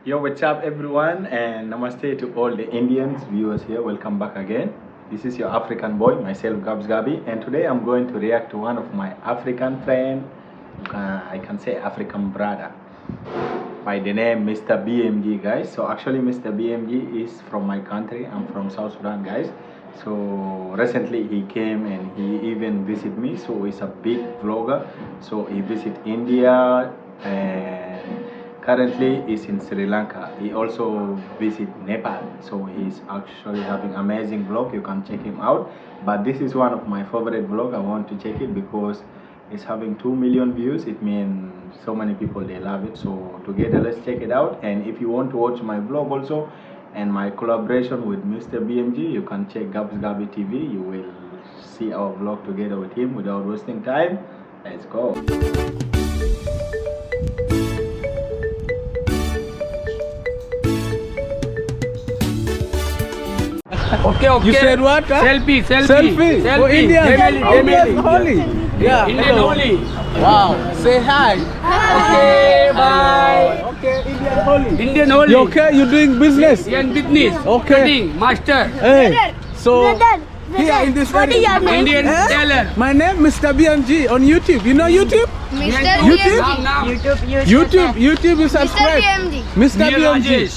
Yo, what's up, everyone, and namaste to all the Indians viewers here. Welcome back again. This is your African boy, myself, Gabs Gabi, and today I'm going to react to one of my African friend, I can say African brother, by the name Mr BMG, guys. So actually, Mr BMG is from my country. I'm from South Sudan, guys. So recently he came and he even visited me. So he's a big vlogger. So he visit India and currently is in Sri Lanka. He also visit Nepal, so he's actually having amazing vlog. You can check him out, but this is one of my favorite vlog. I want to check it because it's having 2 million views. It means so many people, they love it. So together, let's check it out. And if you want to watch my vlog also and my collaboration with Mr BMG, you can check Gabs Gabi TV. You will see our vlog together with him. Without wasting time, let's go. Okay. You said what? Huh? Selfie. Oh, Indian Holi. Yeah. Indian Holi. Wow. Say hi. Okay, bye. Okay, Indian Holi. Indian Holi. You okay? You doing business? Indian business. Okay. Cutting, master. Hey. So here in this area. Indian tailor. My name Mr BMG on YouTube. You know YouTube? Mr. YouTube? BMG. YouTube you subscribe. Mr BMG.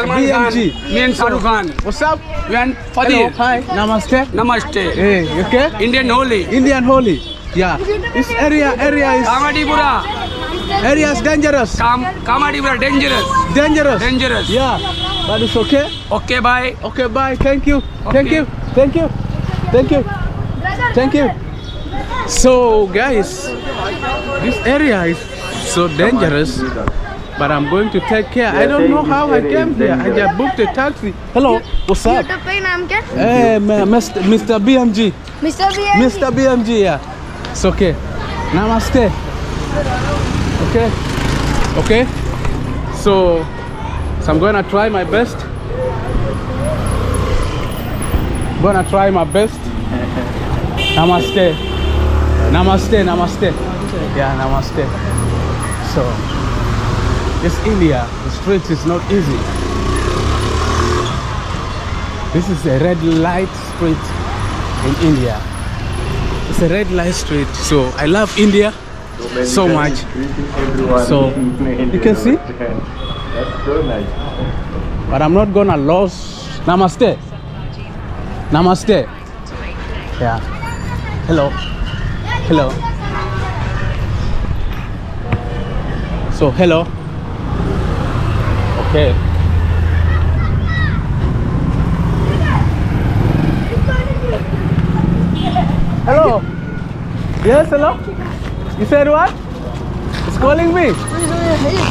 BMG. Me and Shahrukh Khan. What's up? We and Hello. Fadil. Hi. Namaste. Namaste. Hey, you okay? Indian Holi. Indian Holi. Yeah. This area is Kamathipura. area is dangerous. Kamathipura, dangerous. Dangerous. Yeah. But it's okay. Okay, bye. Okay, bye. Thank you. Okay. Thank you. So guys, this area is so dangerous, but I'm going to take care. I don't know how I came here. I just booked a taxi. Hello, what's up? YouTube पे नाम क्या? Hey, Mr BMG. Mr. BMG. Mr BMG, yeah. It's okay. Namaste. Okay. So I'm gonna try my best. Namaste. Yeah, namaste. So this India, the streets is not easy. This is a red light street in India. It's a red light street. So I love India so much. So you can see. That's so nice. But I'm not gonna lose. Namaste. Yeah. Hello. So hello. Okay. Hello. Yes, hello. You said what? It's calling me.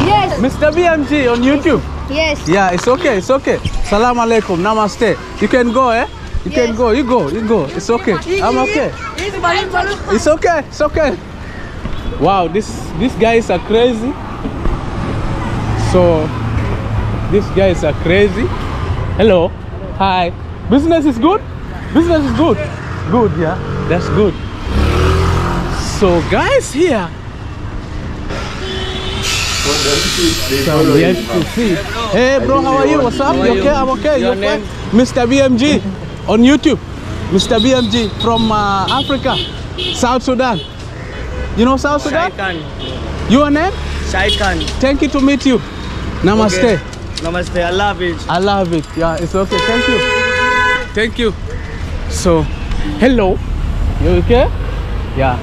Yes. Mr BMG on YouTube. Yes. Yeah, it's okay. Salam alaikum. Namaste. You can go, eh? You can go. You go. It's okay. I'm okay. It's okay. Wow, these guys are crazy. So these guys are crazy. Hello. Hi. Business is good? Good, yeah. That's good. So guys here. So we have to see. Hey bro, how are you? What's up? You okay? I'm okay. You okay? Mr BMG on YouTube. Mr BMG from Africa, South Sudan. You know South Sudan? Your name? Shaikan. Thank you to meet you. Namaste. Okay. Namaste. I love it. Yeah, it's okay. Thank you. So, hello. You okay? Yeah.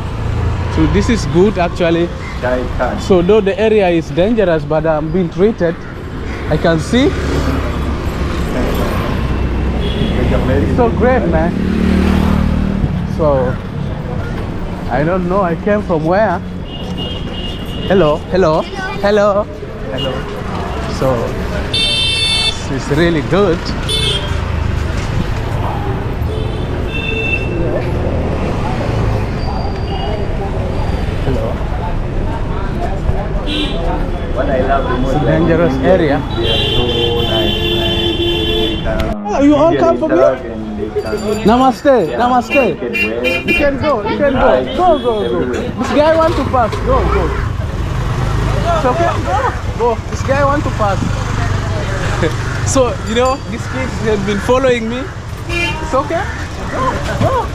So this is good actually. So though the area is dangerous, but I'm being treated. I can see. It's so great, man. So I don't know. I came from where? Hello. So it's really good. Hello. What I love the most, It's a dangerous area. They are so nice. Oh, you all come from here? Namaste. Namaste. You can go. Go. This guy want to pass. Go. It's okay. Go. This guy want to pass. So you know, these kids have been following me. It's okay. Go.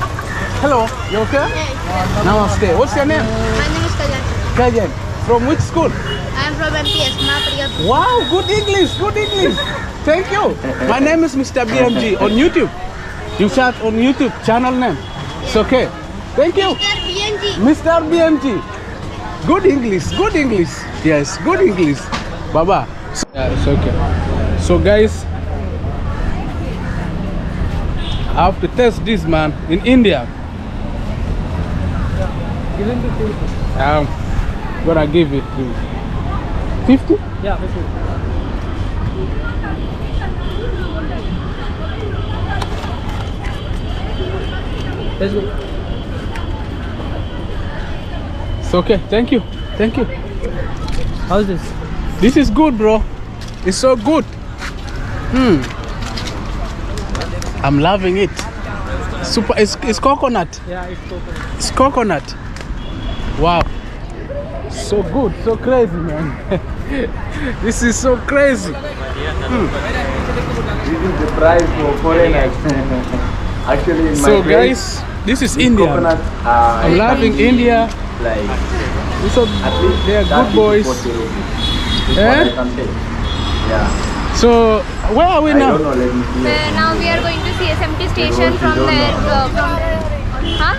Hello. You okay? Namaste. What's your name? My name is Kalyan. Kajan. From which school? I am from MTS, Mahapriya. Wow, good English, good English. Thank you. My name is Mr BMG on YouTube. You search on YouTube channel name. It's okay. Thank you. Mr. BMG. Mr BMG. Good English, good English. Yes, good English. Baba. Yeah, it's okay. So guys, I have to test this man in India. I'm gonna give it to 50? Yeah, 50. Let's go. It's okay. Thank you. Thank you. How's this? This is good, bro. It's so good. I'm loving it. Super. It's coconut. Yeah, it's coconut. It's coconut. Wow. So good. So crazy, man. This is so crazy. This is the price for foreigners. Actually, in my So place, guys, this is this India. coconut, I'm loving India. like So at least they are 30 good to boys. 40 rupees. Is Eh? what I can say. Yeah. So where are we I now? don't know. Let me see. Now we are going to CSMT station don't- from you don't there. know. Huh?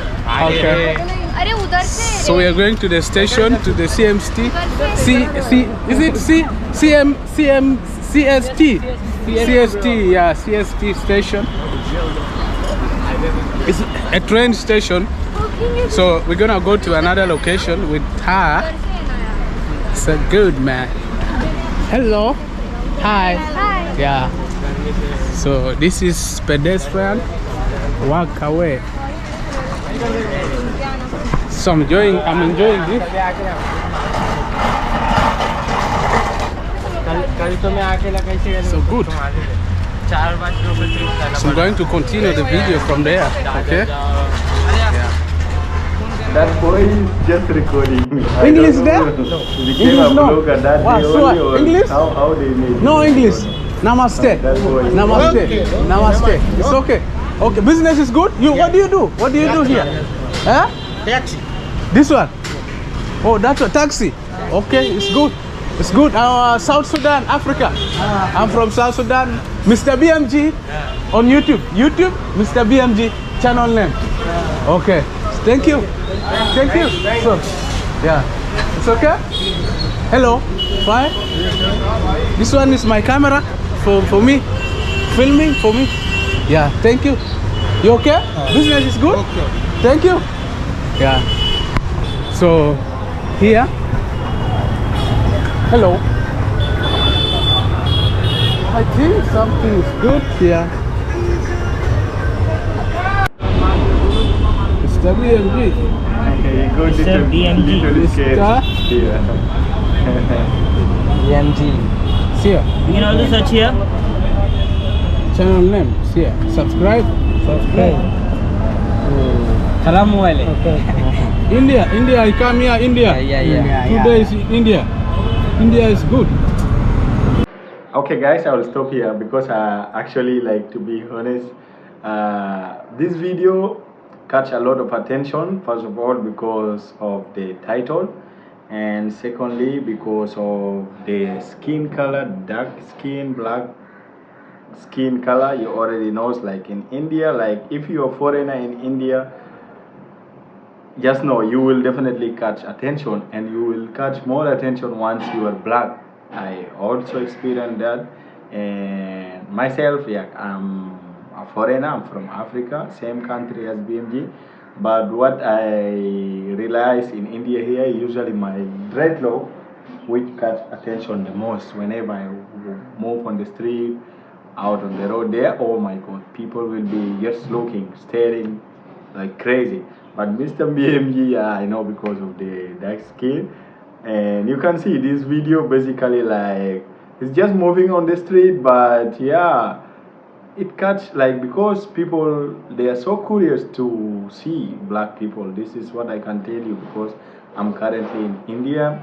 Okay. अरे उधर से So we are going to the station, to the CMT. Is it CST? CST, yeah, CST station. It's a train station. So we're gonna go to another location with her. It's a good man. Hello. Hi. Hi. Yeah. So this is pedestrian. Walk away. So I'm enjoying this. So good. So I'm going to continue the video from there. Okay. That boy is just recording. I English don't there? know. He became English a no. blogger that Wow, day so only, or English? How they made No it? English. Namaste. That boy. Namaste. Namaste. It's okay. Okay. Business is good. What do you do? What do you do here? Huh? Taxi. This one? Oh, that's a taxi. Okay, it's good. It's good. South Sudan, Africa. I'm from South Sudan. Mr BMG on YouTube. YouTube, Mr BMG channel name. Okay. Thank you. Thank you. So, yeah. It's okay? Hello. Fine. This one is my camera for me. Filming for me. Yeah. Thank you. You okay? Business is good? Okay. Thank you. Yeah. So here. Hello. I think something is good here. Mr. BMG. Okay, go Mr. little- BMG. little scared. Mr. Yeah. BMG. See here. You can also search here. Channel name. See here. Subscribe. Subscribe. Salam mobile. Okay. India. I come here. India. Yeah. 2 days in India. India is good. Okay, guys, I will stop here because actually, like, to be honest, this video catch a lot of attention. First of all, because of the title, and secondly, because of the skin color, dark skin, black skin color. You already know, like in India, like if you're a foreigner in India, just know you will definitely catch attention, and you will catch more attention once you are black. I also experienced that, and myself, yeah, I'm a foreigner. I'm from Africa, same country as BMG. But what I realize in India here, usually my dreadlock, which catch attention the most whenever I move on the street, out on the road there. Oh my God, people will be just looking, staring like crazy. But Mr. BMG, I know because of the dark skin, and you can see this video basically like it's just moving on the street, but yeah, it catch like because people they are so curious to see black people. This is what I can tell you because I'm currently in India,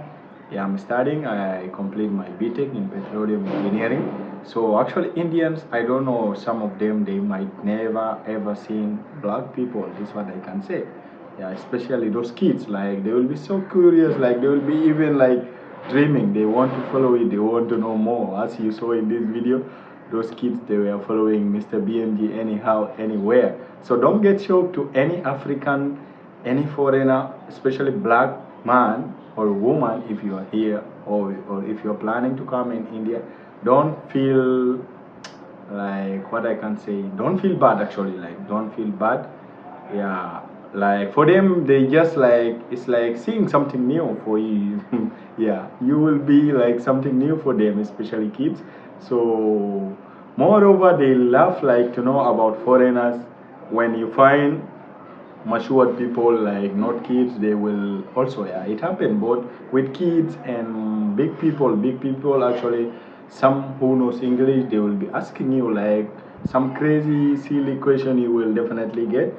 Yeah, I'm studying. I complete my BTech in petroleum engineering. So actually, Indians, I don't know, some of them they might never ever seen black people. This is what I can say. Yeah, especially those kids. Like they will be so curious. Like they will be even like dreaming. They want to follow it. They want to know more. As you saw in this video, those kids they were following Mr BMG anyhow, anywhere. So don't get shocked to any African, any foreigner, especially black man or woman, if you are here or if you're planning to come in India. Don't feel like, what I can say, don't feel bad actually, like don't feel bad. Yeah, like for them they just like, it's like seeing something new for you. Yeah, you will be like something new for them, especially kids. So moreover they love like to know about foreigners. When you find matured people, like not kids, they will also, yeah, it happened both with kids and big people actually. Some who knows English, they will be asking you like some crazy silly question. You will definitely get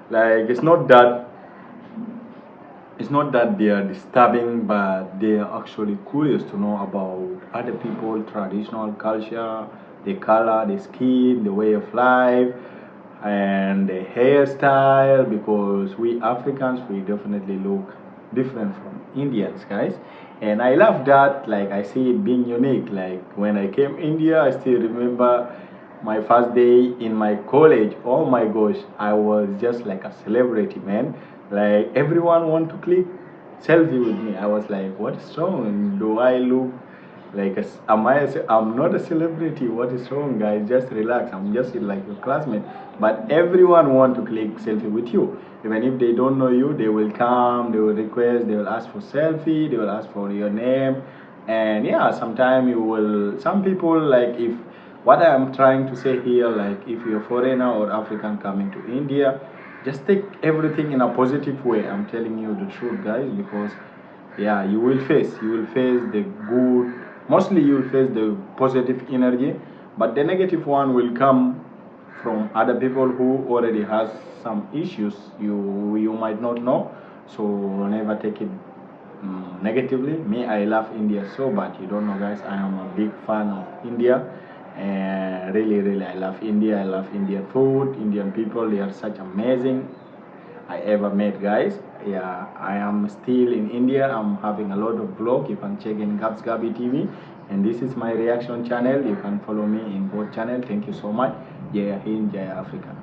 like, it's not that they are disturbing, but they are actually curious to know about other people, traditional culture, the color, the skin, the way of life, and the hairstyle. Because we Africans, we definitely look different from Indians, guys. And I love that. Like I see it being unique. Like when I came India, I still remember my first day in my college. Oh my gosh, I was just like a celebrity, man. Like everyone want to click selfie with me. I was like, what is wrong? Do I look like I'm not a celebrity? What is wrong, guys? Just relax. I'm just like your classmate. But everyone want to click selfie with you. Even if they don't know you, they will come, they will request, they will ask for selfie, they will ask for your name. And yeah, sometimes you will, some people, like, if what I'm trying to say here, like if you're foreigner or African coming to India, just take everything in a positive way. I'm telling you the truth, guys, because yeah, you will face the good, mostly you will face the positive energy, but the negative one will come from other people who already has some issues you might not know. So never take it negatively. Me, I love India so bad, you don't know, guys. I am a big fan of India, and really I love India. I love Indian food, Indian people. They are such amazing I ever met, guys. Yeah, I am still in India. I'm having a lot of vlog. You can check in Gabs Gabi TV, and this is my reaction channel. You can follow me in both channel. Thank you so much. Jaya Hind, Jaya Africa.